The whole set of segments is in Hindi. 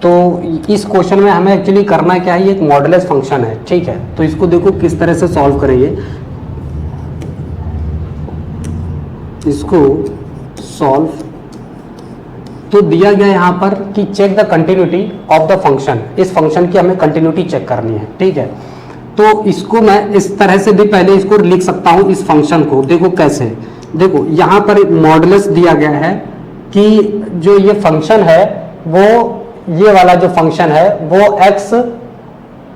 तो इस क्वेश्चन में हमें एक्चुअली करना क्या है, ये एक मॉडुलस फंक्शन है, ठीक है। तो इसको देखो किस तरह से सॉल्व करेंगे, इसको सॉल्व तो दिया गया यहाँ पर कि check the continuity of the function, इस फंक्शन की हमें कंटिन्यूटी चेक करनी है, ठीक है। तो इसको मैं इस तरह से भी पहले इसको लिख सकता हूँ, इस फंक्शन को देखो कैसे, देखो यहाँ पर मॉडुलस दिया गया है कि जो ये फंक्शन है वो, ये वाला जो फंक्शन है वो x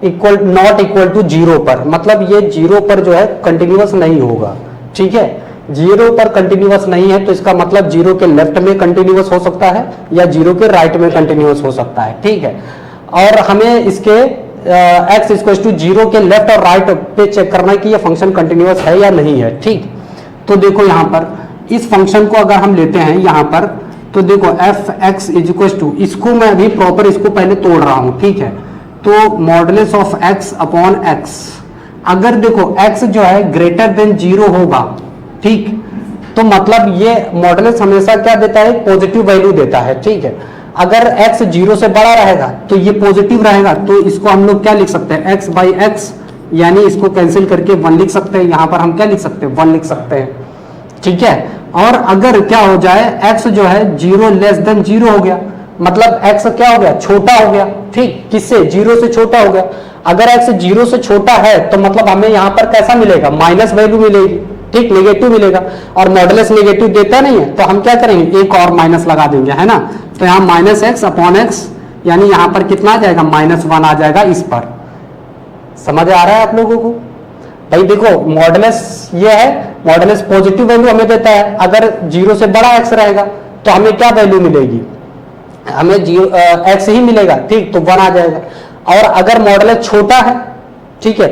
equal not equal to 0 पर, मतलब ये 0 पर जो है कंटिन्यूअस नहीं होगा, ठीक है। 0 पर कंटिन्यूअस नहीं है तो इसका मतलब 0 के लेफ्ट में कंटिन्यूअस हो सकता है या 0 के राइट में कंटिन्यूअस हो सकता है, ठीक है। और हमें इसके x इक्वल टू 0 के लेफ्ट और राइट पे चेक करना है कि ये फंक्शन कंटिन्यूअस है या नहीं है, ठीक। तो देखो यहाँ पर इस फंक्शन को अगर हम लेते हैं यहाँ पर, तो देखो f x is equal to, इसको मैं अभी प्रॉपर इसको पहले तोड़ रहा हूँ, ठीक है। तो modulus of x upon x, अगर देखो x जो है ग्रेटर देन 0 होगा, ठीक, तो मतलब ये मॉडुलस हमेशा क्या देता है, पॉजिटिव वैल्यू देता है, ठीक है। अगर x 0 से बड़ा रहेगा तो ये पॉजिटिव रहेगा, तो इसको हम लोग क्या लिख सकते हैं, x बाई एक्स, यानी इसको कैंसिल करके 1 लिख सकते हैं, यहाँ पर हम क्या लिख सकते हैं, 1 लिख सकते हैं, ठीक है। और अगर क्या हो जाए, x जो है 0 लेस देन 0 हो गया, मतलब x क्या हो गया, छोटा हो गया, ठीक, किससे, 0 से छोटा हो गया। अगर x 0 से छोटा है तो मतलब हमें यहाँ पर कैसा मिलेगा, माइनस वैल्यू मिलेगी, ठीक, नेगेटिव मिलेगा। और मॉडुलस नेगेटिव देता नहीं है तो हम क्या करेंगे, एक और माइनस लगा देंगे, है ना। तो यहाँ माइनस एक्स अपॉन एक्स, यानी यहाँ पर कितना आ जाएगा, -1 आ जाएगा इस पर। समझ आ रहा है आप लोगों को भाई? देखो मॉडुलस ये है, मॉडुलस पॉजिटिव वैल्यू हमें देता है, अगर 0 से बड़ा x रहेगा तो हमें क्या वैल्यू मिलेगी, हमें x ही मिलेगा, ठीक, तो 1 आ जाएगा। और अगर मॉडुलस छोटा है, ठीक है,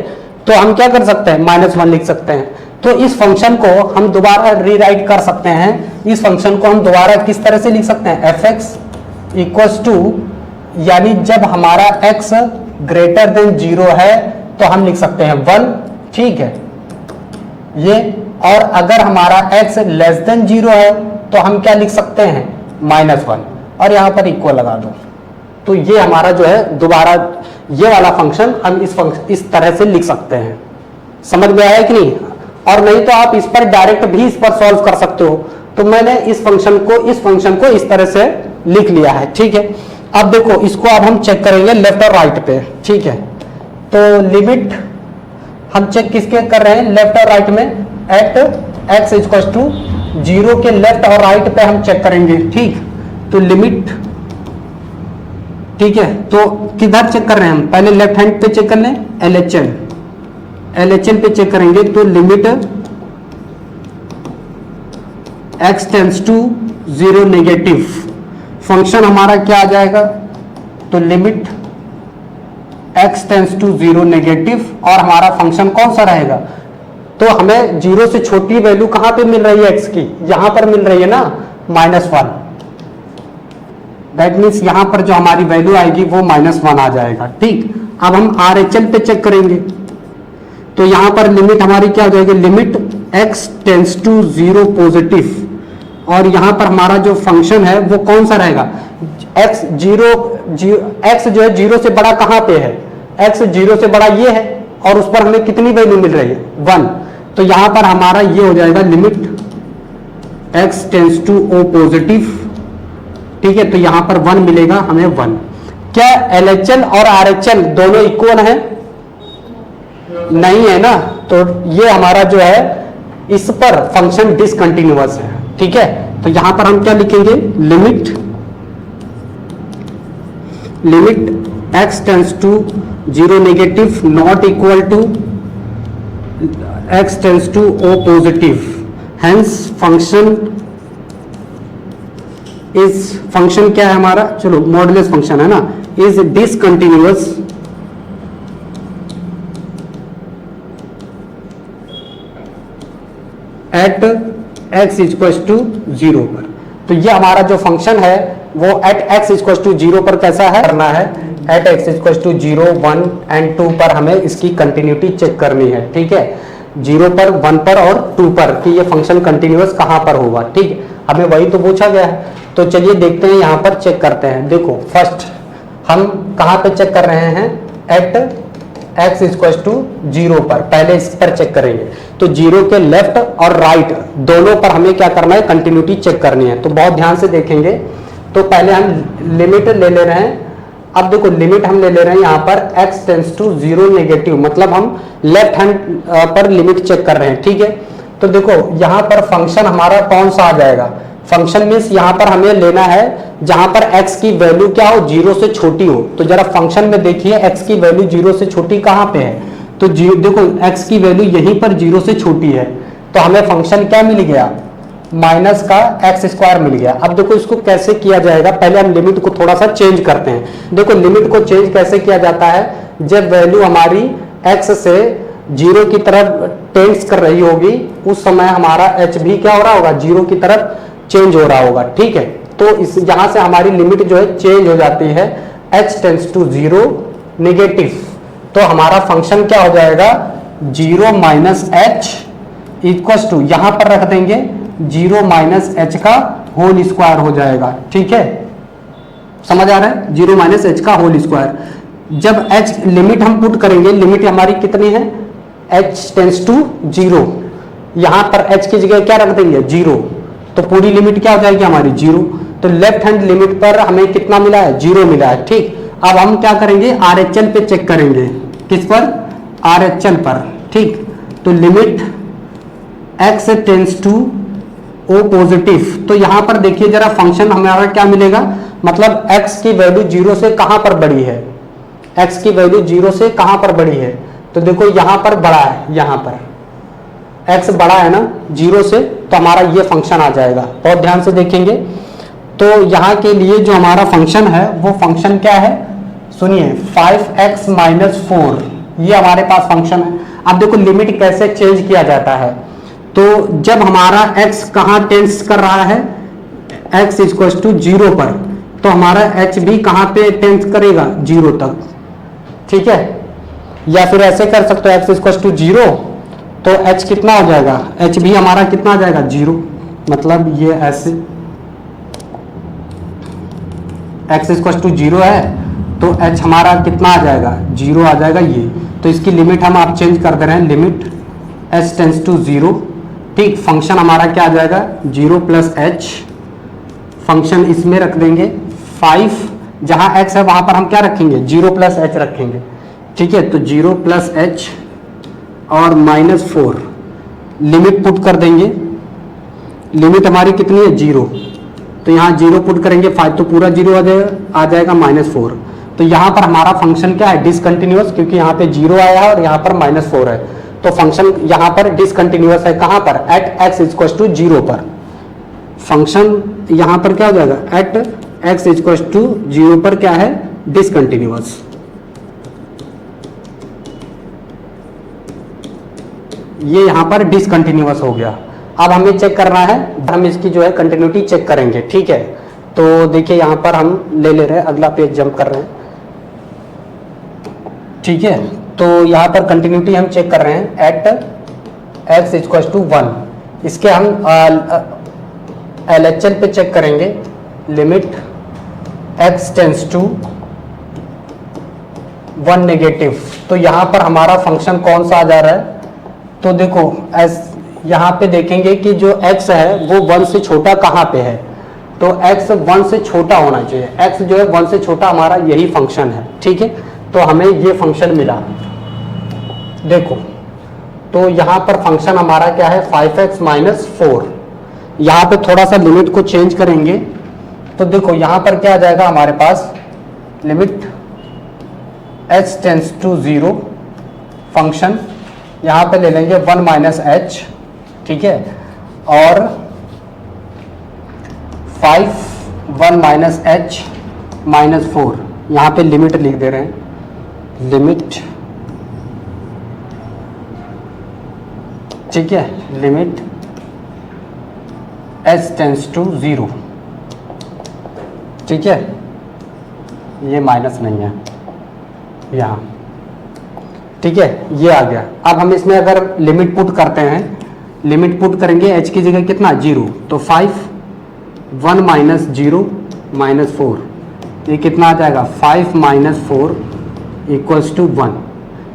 तो हम क्या कर सकते हैं, -1 लिख सकते हैं। तो इस फंक्शन को हम दोबारा रीराइट कर सकते हैं, इस फंक्शन को हम दोबारा किस तरह से लिख सकते हैं, एफ एक्स इक्वल्स टू, यानी जब हमारा x ग्रेटर देन 0 है तो हम लिख सकते हैं 1, ठीक है ये। और अगर हमारा x लेस देन 0 है तो हम क्या लिख सकते हैं, -1, और यहां पर इक्वल लगा दो। तो ये हमारा जो है दोबारा ये वाला फंक्शन हम इस तरह से लिख सकते हैं। समझ में आया कि नहीं? और नहीं तो आप इस पर डायरेक्ट भी इस पर सॉल्व कर सकते हो। तो मैंने इस फंक्शन को इस तरह से लिख लिया है, ठीक है। अब देखो इसको अब हम चेक करेंगे लेफ्ट और राइट पे, ठीक है। तो लिमिट हम चेक किसके कर रहे हैं, लेफ्ट और राइट में, एट x इक्वल टू 0 के लेफ्ट और राइट पे हम चेक करेंगे, ठीक। तो लिमिट, ठीक है, तो किधर चेक कर रहे हैं हम, पहले लेफ्ट हैंड पे चेक कर लें, LHL पे चेक करेंगे। तो limit x tends to 0 negative, function हमारा क्या आ जाएगा, तो limit x tends to 0 negative, और हमारा फंक्शन कौन सा रहेगा, तो हमें 0 से छोटी वैल्यू कहां पे मिल रही है x की, यहां पर मिल रही है ना, -1। दैट मीन्स यहां पर जो हमारी वैल्यू आएगी वो -1 आ जाएगा, ठीक। अब हम RHL पे चेक करेंगे, तो यहां पर लिमिट हमारी क्या हो जाएगी, limit x tends to 0 positive, और यहां पर हमारा जो फंक्शन है वो कौन सा रहेगा, x जो है 0 से बड़ा कहां पे है, x 0 से बड़ा ये है, और उस पर हमें कितनी वैल्यू मिल रही है, 1। तो यहां पर हमारा ये हो जाएगा limit x tends to O positive, ठीक है। तो यहां पर 1 मिलेगा हमें, 1। क्या LHL और RHL दोनों इक्वल हैं, नहीं है ना, तो ये हमारा जो है इस पर फंक्शन डिसकंटिन्यूअस है, ठीक है। तो यहां पर हम क्या लिखेंगे, limit x tends to 0 negative not equal to x tends to O positive, hence function क्या है हमारा, चलो मॉडुलस फंक्शन है ना, is discontinuous at x equal to 0 पर। तो ये हमारा जो फंक्शन है वो एट x इक्वल टू 0 पर कैसा है, करना है, at x equal to 0, 1 and 2 पर हमें इसकी कंटिन्यूटी चेक करनी है, ठीक है। 0 पर, 1 पर और 2 पर कि ये फंक्शन कंटिन्यूअस कहां पर होगा, ठीक है। हमें वही तो पूछा गया है। तो चलिए देखते हैं, यहां पर चेक करते हैं। देखो फर्स्ट हम कहाँ पे चेक कर रहे हैं, एट x इक्वल टू 0 पर, पहले इस पर चेक करेंगे। तो 0 के लेफ्ट और राइट दोनों पर हमें क्या करना है, कंटिन्यूटी चेक करनी है। तो बहुत ध्यान से देखेंगे। तो पहले हम लिमिट ले ले रहे हैं। अब देखो लिमिट हम ले ले रहे हैं यहाँ पर x टेंस टू 0 नेगेटिव, मतलब हम लेफ्ट हैंड पर लिमिट चेक कर रहे हैं, ठीक है। तो देखो यहाँ पर फंक्शन हमारा कौन सा आ जाएगा, फंक्शन मीन्स यहाँ पर हमें लेना है जहां पर x की वैल्यू क्या हो, 0 से छोटी हो। तो जरा फंक्शन में देखिए x की वैल्यू 0 से छोटी कहां पे है, तो देखो x की वैल्यू यहीं पर 0 से छोटी है। तो हमें फंक्शन क्या मिल गया, माइनस का एक्स स्क्वायर मिल गया। अब देखो इसको कैसे किया जाएगा, पहले हम लिमिट को थोड़ा सा चेंज करते हैं। देखो लिमिट को चेंज कैसे किया जाता है, जब वैल्यू हमारी x से 0 की तरफ टेंड्स कर रही होगी उस समय हमारा h भी क्या हो रहा होगा, 0 की तरफ चेंज हो रहा होगा, ठीक है। तो इस यहां से हमारी लिमिट जो है चेंज हो जाती है, h टेंड्स टू 0 नेगेटिव। तो हमारा फंक्शन क्या हो जाएगा, 0 माइनस एच इक्वल टू, यहां पर रख देंगे 0 माइनस एच का होल स्क्वायर हो जाएगा, ठीक है। समझ आ रहा है, 0 माइनस एच का होल स्क्वायर। जब h लिमिट हम पुट करेंगे, लिमिट हमारी कितनी है, h टेंड्स टू 0, यहां पर h की जगह क्या रख देंगे 0, तो पूरी लिमिट क्या हो जाएगी हमारी 0। तो लेफ्ट हैंड लिमिट पर हमें कितना मिला है, 0 मिला है, ठीक। अब हम क्या करेंगे, RHL पे चेक करेंगे, किस पर, RHL पर, ठीक। तो limit x tends to O positive, तो यहां पर देखिए जरा फंक्शन हमारा क्या मिलेगा, मतलब x की वैल्यू 0 से कहां पर बड़ी है, x की वैल्यू 0 से कहां पर बड़ी है, तो देखो यहां पर बड़ा है, यहां पर x बड़ा है ना 0 से, तो हमारा ये फंक्शन आ जाएगा। बहुत ध्यान से देखेंगे। तो यहाँ के लिए जो हमारा फंक्शन है वो फंक्शन क्या है, सुनिए 5x माइनस 4, ये हमारे पास फंक्शन है। अब देखो लिमिट कैसे चेंज किया जाता है, तो जब हमारा x कहाँ टेंस कर रहा है, x इक्वल टू 0 पर, तो हमारा h भी कहाँ पे टेंस करेगा, 0 तक, ठीक है। या फिर ऐसे कर सकते हो, x इक्वल टू 0, तो h कितना हो जाएगा, h भी हमारा कितना आ जाएगा 0, मतलब ये ऐसे x इक्वल टू 0 है तो h हमारा कितना आ जाएगा 0 आ जाएगा ये। तो इसकी लिमिट हम आप चेंज कर दे रहे हैं, लिमिट h टेंड्स टू 0, ठीक। फंक्शन हमारा क्या आ जाएगा 0 प्लस h, फंक्शन इसमें रख देंगे 5, जहां x है वहां पर हम क्या रखेंगे 0 प्लस h रखेंगे, ठीक है। तो 0 प्लस h और माइनस 4, लिमिट पुट कर देंगे, लिमिट हमारी कितनी है 0, तो यहाँ 0 पुट करेंगे 5 तो पूरा 0 आ जाएगा माइनस 4। तो यहाँ पर हमारा फंक्शन क्या है, डिसकंटिन्यूअस, क्योंकि यहाँ पे 0 आया है और यहाँ पर माइनस 4 है, तो फंक्शन यहाँ पर डिसकंटिन्यूअस है, कहाँ पर, एट x इक्वल टू 0 पर। फंक्शन यहाँ पर क्या हो जाएगा, एट x इक्वल टू 0 पर क्या है, डिसकंटिन्यूअस। ये यहाँ पर डिसकंटिन्यूअस हो गया। अब हमें चेक करना है, हम इसकी जो है कंटिन्यूटी चेक करेंगे, ठीक है। तो देखिए यहाँ पर हम ले रहे हैं, अगला पेज जंप कर रहे हैं, ठीक है। तो यहाँ पर कंटिन्यूटी हम चेक कर रहे हैं एट x इक्वल टू 1। इसके हम LHL पे चेक करेंगे, limit x tends to 1 negative. तो यहाँ पर हमारा फंक्शन कौन सा आ जा रहा है, तो देखो यहाँ पे देखेंगे कि जो x है वो 1 से छोटा कहाँ पे है, तो x 1 से छोटा होना चाहिए, x जो है 1 से छोटा हमारा यही फंक्शन है, ठीक है। तो हमें ये फंक्शन मिला, देखो। तो यहाँ पर फंक्शन हमारा क्या है 5x माइनस 4। यहाँ पे थोड़ा सा लिमिट को चेंज करेंगे, तो देखो यहाँ पर क्या आ जाएगा हमारे पास, limit h tends to 0, function यहाँ पे ले लेंगे 1 माइनस h, ठीक है, और 5 1 माइनस h माइनस 4, यहाँ पे लिमिट लिख दे रहे हैं, लिमिट, ठीक है, लिमिट h टेंड्स टू 0, ठीक है। ये माइनस नहीं है यहाँ, ठीक है, ये आ गया। अब हम इसमें अगर लिमिट पुट करते हैं, लिमिट पुट करेंगे h की जगह कितना 0, तो 5 1 माइनस 0 माइनस 4, ये कितना आ जाएगा 5 माइनस 4 इक्वल्स टू 1।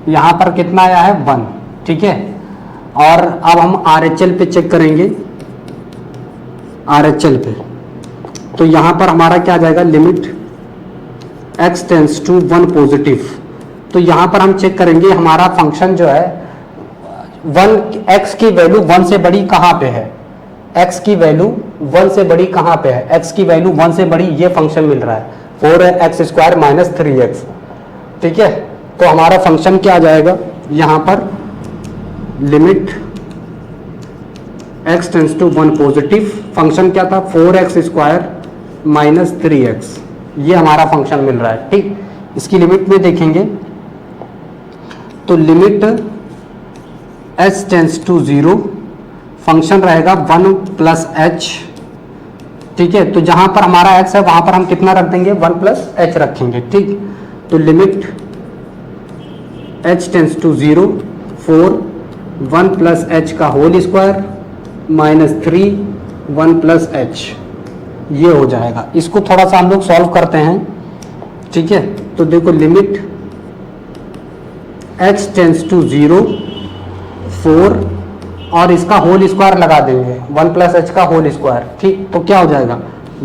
यहाँ पर कितना आया है 1, ठीक है। और अब हम RHL पे चेक करेंगे, RHL पे तो यहाँ पर हमारा क्या आ जाएगा, limit x tends to 1 positive. तो यहाँ पर हम चेक करेंगे हमारा फंक्शन जो है 1, x की वैल्यू 1 से बड़ी कहाँ पे है, x की वैल्यू 1 से बड़ी कहाँ पे है, x की वैल्यू 1 से बड़ी ये फंक्शन मिल रहा है 4x² माइनस 3x, ठीक है। तो हमारा फंक्शन क्या आ जाएगा यहाँ पर, limit x tends to 1 positive, function क्या था 4x² माइनस 3x, ये हमारा फंक्शन मिल रहा है, ठीक। इसकी लिमिट में देखेंगे तो limit h tends to 0, function रहेगा 1 प्लस h, ठीक है। तो जहां पर हमारा x है वहां पर हम कितना रख देंगे, 1 प्लस h रखेंगे, ठीक। तो limit h tends to 0 4 1 plus h का whole square minus 3 1 plus h, ये हो जाएगा। इसको थोड़ा सा हम लोग सॉल्व करते हैं, ठीक है। तो देखो लिमिट h टेंस टू 0 4 और इसका होल स्क्वायर लगा देंगे 1 प्लस h का होल स्क्वायर, ठीक। तो क्या हो जाएगा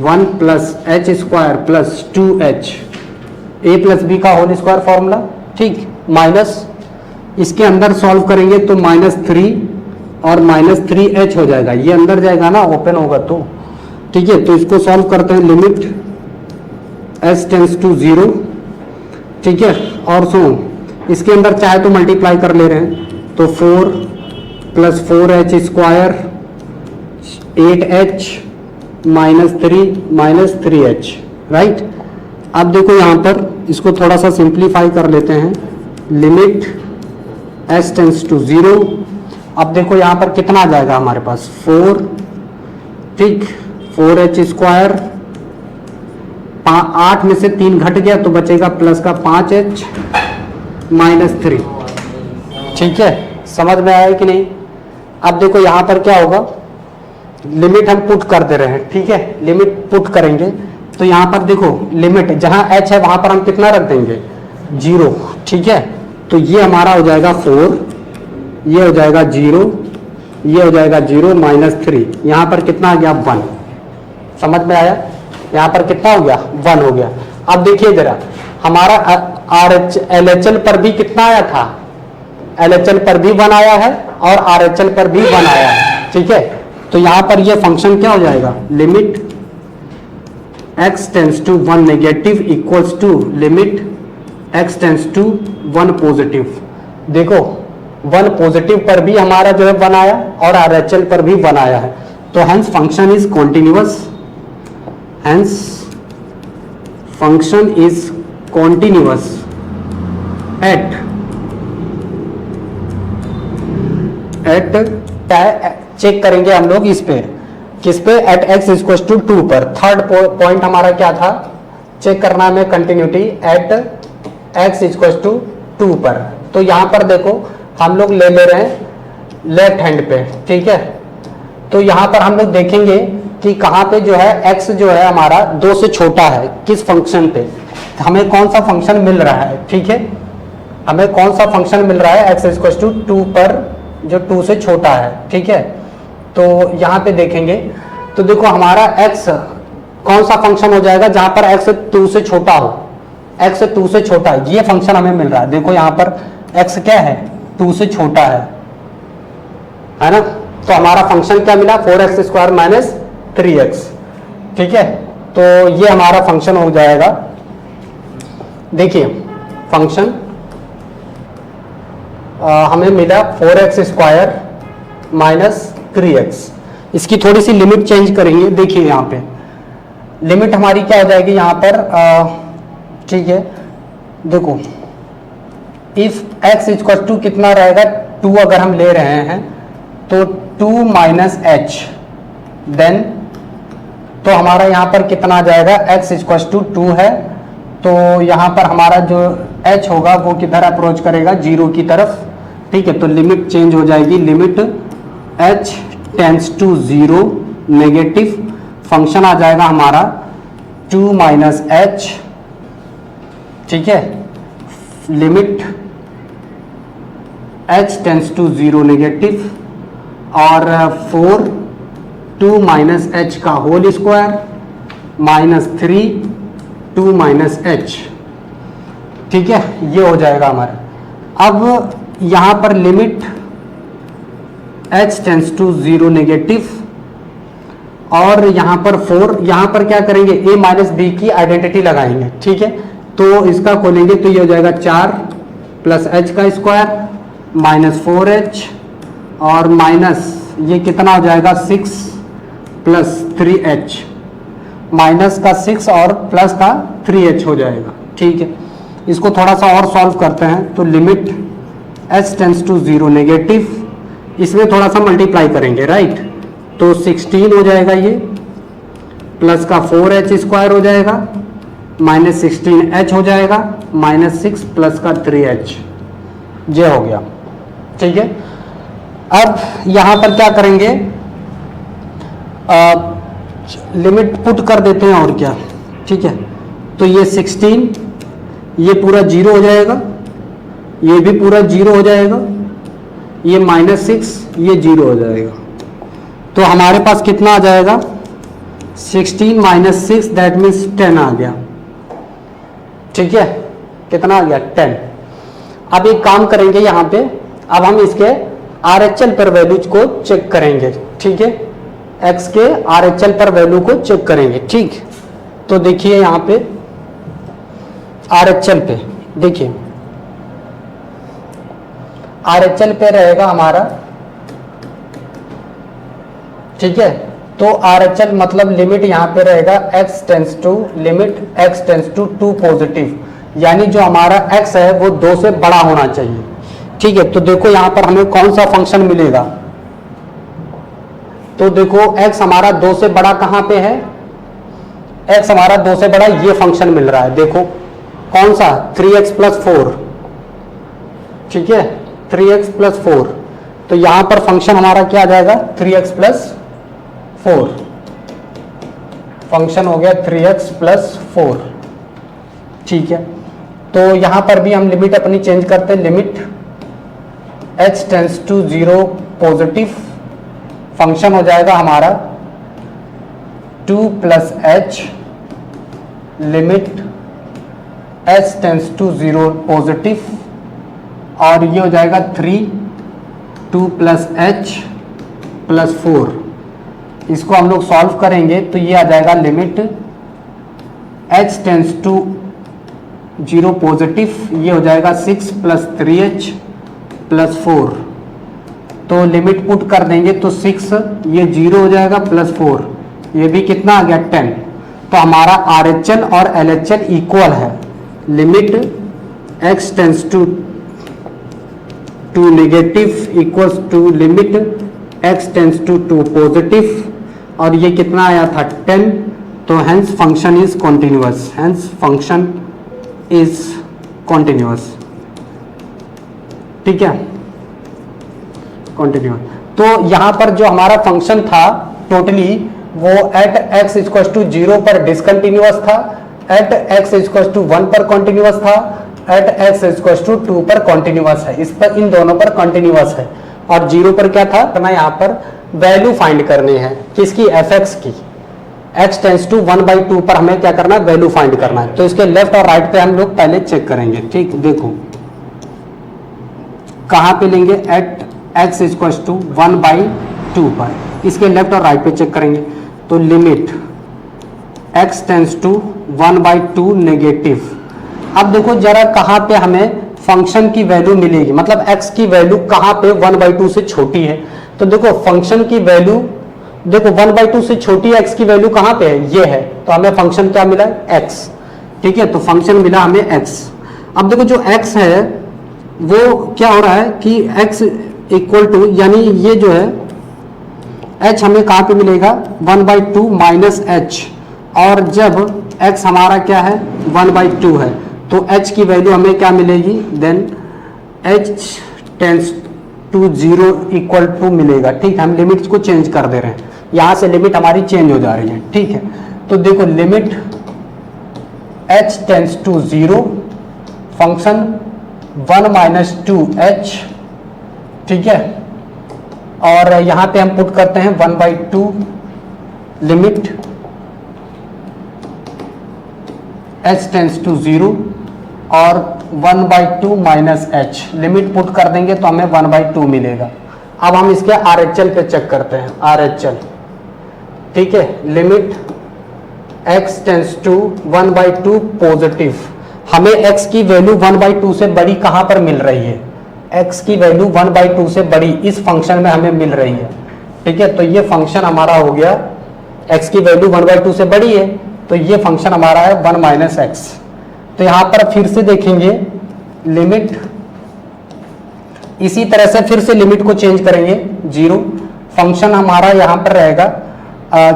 1 plus h square plus 2h, a plus b का होल स्क्वायर फॉर्मूला, ठीक। माइनस इसके अंदर सॉल्व करेंगे तो -3 और -3h हो जाएगा, ये अंदर जाएगा ना, ओपन होगा तो, ठीक है। तो इसको सॉल्व करते हैं, लिमिट h टेंस टू 0, ठीक है। और सुनो इसके अंदर चाहे तो मल्टीप्लाई कर ले रहे हैं, तो 4 plus 4h square 8h minus 3h, right. अब देखो यहाँ पर इसको थोड़ा सा सिंप्लीफाई कर लेते हैं, लिमिट h टेंस टू 0, अब देखो यहाँ पर कितना आ जाएगा हमारे पास 4, ठीक, 4h स्क्वायर, 8 में से 3 घट गया तो बचेगा प्लस का 5h माइनस 3, ठीक है। समझ में आया कि नहीं। अब देखो यहाँ पर क्या होगा, लिमिट हम पुट कर दे रहे हैं, ठीक है। लिमिट पुट करेंगे तो यहाँ पर देखो लिमिट जहाँ h है वहां पर हम कितना रख देंगे 0, ठीक है। तो ये हमारा हो जाएगा 4, ये हो जाएगा 0, ये हो जाएगा 0 माइनस 3, यहाँ पर कितना आ गया 1, समझ में आया। यहाँ पर कितना हो गया 1 हो गया। अब देखिए जरा हमारा LHL पर भी कितना आया था, LHL पर भी 1 आया है और RHL पर भी 1 आया है, ठीक है। तो यहाँ पर ये फंक्शन क्या हो जाएगा, limit x tends to 1 negative equals to limit x tends to 1 positive. देखो 1 पॉजिटिव पर भी हमारा जो है 1 आया और RHL पर भी 1 आया है, तो hence function is continuous, hence function is continuous at check करेंगे हम लोग इस पे, किस पे, एट x इक्वल टू 2 पर। थर्ड पॉइंट हमारा क्या था, चेक करना हमें continuity at x equal to 2 पर। तो यहां पर देखो हम लोग ले रहे हैं लेफ्ट हैंड पे, ठीक है। तो यहां पर हम लोग देखेंगे कि कहां पे जो है x जो है हमारा 2 से छोटा है, किस फंक्शन पे, हमें कौन सा फंक्शन मिल रहा है, ठीक है। हमें कौन सा फंक्शन मिल रहा है x इक्वल टू 2 पर, जो 2 से छोटा है, ठीक है। तो यहाँ पे देखेंगे तो देखो हमारा x कौन सा फंक्शन हो जाएगा जहां पर x 2 से छोटा हो, x 2 से छोटा है, ये फंक्शन हमें मिल रहा है। देखो यहाँ पर x क्या है 2 से छोटा है ना। तो हमारा फंक्शन क्या मिला 4x स्क्वायर माइनस 3x, ठीक है। तो ये हमारा फंक्शन हो जाएगा। देखिए फंक्शन हमें मिला 4x स्क्वायर माइनस 3x। इसकी थोड़ी सी लिमिट चेंज करेंगे, देखिए यहाँ पे लिमिट हमारी क्या हो जाएगी यहाँ पर, ठीक है। देखो इफ x इक्वल टू कितना रहेगा 2 अगर हम ले रहे हैं तो 2 माइनस h, देन तो हमारा यहाँ पर कितना आ जाएगा x इक्वल टू 2 है, तो यहाँ पर हमारा जो h होगा वो किधर अप्रोच करेगा 0 की तरफ, ठीक है। तो लिमिट चेंज हो जाएगी, limit h tends to 0 negative, function आ जाएगा हमारा 2 माइनस h ठीक है, limit h tends to 0 negative और 4 2 माइनस एच का whole square minus 3 2 minus h. ठीक है, ये हो जाएगा हमारा। अब यहाँ पर limit h tends to 0 negative और यहाँ पर 4, यहाँ पर क्या करेंगे, a माइनस बी की आइडेंटिटी लगाएंगे। ठीक है, तो इसका खोलेंगे तो ये हो जाएगा 4 प्लस एच का स्क्वायर माइनस 4h और माइनस ये कितना हो जाएगा 6 प्लस 3h, माइनस का 6 और प्लस का 3h हो जाएगा। ठीक है, इसको थोड़ा सा और सॉल्व करते हैं तो limit h tends to 0 negative, इसमें थोड़ा सा मल्टीप्लाई करेंगे, राइट, तो 16 हो जाएगा ये प्लस का 4h स्क्वायर हो जाएगा माइनस 16h हो जाएगा माइनस 6 प्लस का 3h, ये हो गया। ठीक है, अब यहाँ पर क्या करेंगे, लिमिट पुट कर देते हैं और क्या। ठीक है, तो ये 16 ये पूरा 0 हो जाएगा, ये भी पूरा 0 हो जाएगा, ये माइनस 6 ये 0 हो जाएगा, तो हमारे पास कितना आ जाएगा 16 माइनस 6 दैट मीन्स 10 आ गया। ठीक है, कितना आ गया 10। अब एक काम करेंगे यहाँ पे, अब हम इसके RHL पर वैल्यूज को चेक करेंगे। ठीक है, x के RHL पर वैल्यू को चेक करेंगे। ठीक, तो देखिए यहाँ पे RHL पे देखिए, RHL पे रहेगा हमारा। ठीक है, तो RHL मतलब लिमिट यहाँ पे रहेगा x tends to limit x tends to 2 positive, यानी जो हमारा x है वो 2 से बड़ा होना चाहिए। ठीक है, तो देखो यहाँ पर हमें कौन सा फंक्शन मिलेगा, तो देखो x हमारा 2 से बड़ा कहाँ पे है, x हमारा 2 से बड़ा ये फंक्शन मिल रहा है, देखो कौन सा 3x प्लस 4। ठीक है, 3x प्लस 4, तो यहाँ पर फंक्शन हमारा क्या आ जाएगा 3x प्लस 4, फंक्शन हो गया 3x प्लस 4। ठीक है, तो यहाँ पर भी हम लिमिट अपनी चेंज करते हैं, limit h tends to 0 positive, function हो जाएगा हमारा 2 plus h, limit h tends to 0 positive और ये हो जाएगा 3 2 प्लस एच प्लस 4। इसको हम लोग सॉल्व करेंगे तो ये आ जाएगा limit h tends to 0 positive, ये हो जाएगा 6 प्लस 3h प्लस 4, तो लिमिट पुट कर देंगे तो 6 ये 0 हो जाएगा प्लस 4 ये भी कितना आ गया 10। तो हमारा RHL और LHL इक्वल है, limit x tends to 2 negative equals to limit x tends to 2 positive, और ये कितना आया था 10, तो hence function is continuous, hence function is continuous. ठीक है, कॉन्टिन्यूअस। तो यहाँ पर जो हमारा फंक्शन था टोटली वो एट x इक्वल टू 0 पर डिसकंटिन्यूअस था, एट x इक्वल टू 1 पर कॉन्टिन्यूअस था, एट x इक्वल टू 2 पर कॉन्टिन्यूअस है, इस पर इन दोनों पर कॉन्टिन्यूअस है। और 0 पर क्या था, हमें यहाँ पर वैल्यू फाइंड करनी है, किसकी, fx की, x टेंस टू 1/2 पर हमें क्या करना है, वैल्यू फाइंड करना है। तो इसके लेफ्ट और राइट पे हम लोग पहले चेक करेंगे। ठीक, देखो कहाँ पे लेंगे, एट x इक्वल टू 1/2 पर, इसके लेफ्ट और राइट पे चेक करेंगे तो limit x tends to 1/2 negative. अब देखो जरा कहाँ पे हमें फंक्शन की वैल्यू मिलेगी, मतलब x की वैल्यू कहाँ पे 1/2 से छोटी है, तो देखो फंक्शन की वैल्यू देखो 1/2 से छोटी x की वैल्यू कहाँ पे है, ये है, तो हमें फंक्शन क्या मिला x। ठीक है, तो फंक्शन मिला हमें x। अब देखो जो x है वो क्या हो रहा है कि x इक्वल टू, यानी ये जो है h हमें कहाँ पे मिलेगा 1/2 माइनस h, और जब x हमारा क्या है 1/2 है तो h की वैल्यू हमें क्या मिलेगी, then h tends to 0 equal to मिलेगा। ठीक है, हम लिमिट्स को चेंज कर दे रहे हैं, यहाँ से लिमिट हमारी चेंज हो जा रही है। ठीक है, तो देखो limit h tends to 0 function 1 minus 2h, ठीक है, और यहां पे हम पुट करते हैं 1/2 लिमिट h टेंस टू 0 और 1/2 माइनस h लिमिट पुट कर देंगे तो हमें 1/2 मिलेगा। अब हम इसके RHL पे चेक करते हैं, RHL, ठीक है, limit x tends to 1/2 positive, हमें x की वैल्यू 1/2 से बड़ी कहां पर मिल रही है, x की वैल्यू 1/2 से बड़ी इस फंक्शन में हमें मिल रही है, ठीक है। तो ये फंक्शन हमारा हो गया, x की वैल्यू 1/2 से बड़ी है, तो ये फंक्शन हमारा है 1 माइनस एक्स। तो यहां पर फिर से देखेंगे लिमिट, इसी तरह से फिर से लिमिट को चेंज करेंगे 0, फंक्शन हमारा यहां पर रहेगा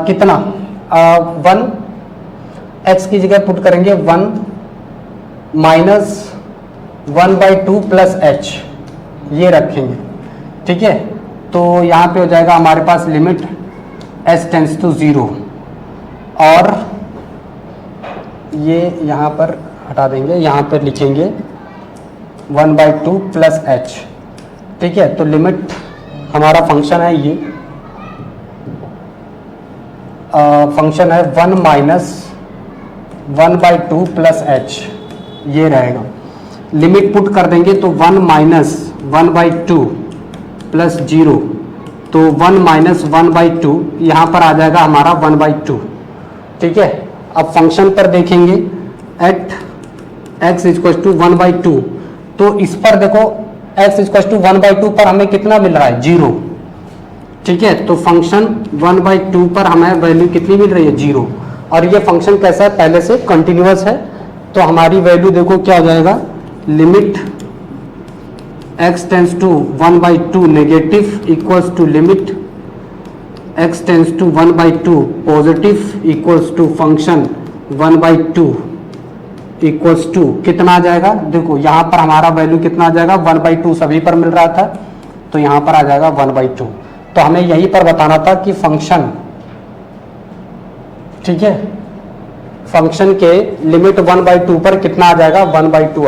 कितना 1, x की जगह पुट करेंगे 1 माइनस 1/2 प्लस h, ये रखेंगे, ठीक है। तो यहाँ पे हो जाएगा हमारे पास लिमिट h टेंस टू 0 और ये यहाँ पर हटा देंगे, यहाँ पर लिखेंगे 1/2 प्लस h, ठीक है। तो लिमिट हमारा फंक्शन है, ये फंक्शन है 1 माइनस 1/2 प्लस h, ये रहेगा। लिमिट पुट कर देंगे तो 1 माइनस 1/2 प्लस 0, तो 1 माइनस 1/2 यहाँ पर आ जाएगा हमारा 1/2, ठीक है। अब फंक्शन पर देखेंगे एट x इक्वल टू 1/2, तो इस पर देखो x इक्वल टू 1/2 पर हमें कितना मिल रहा है 0, ठीक है। तो फंक्शन 1/2 पर हमें वैल्यू कितनी मिल रही है 0, और ये फंक्शन कैसा है, पहले से कंटिन्यूअस है, तो हमारी वैल्यू देखो क्या हो जाएगा, limit x tends to 1/2 negative equals to limit x tends to 1/2 positive equals to function 1/2 equals to कितना आ जाएगा, देखो यहाँ पर हमारा वैल्यू कितना आ जाएगा 1/2 सभी पर मिल रहा था, तो यहाँ पर आ जाएगा 1/2। तो हमें यहीं पर बताना था कि फंक्शन, ठीक है, फंक्शन के लिमिट 1/2 पर कितना आ जाएगा 1/2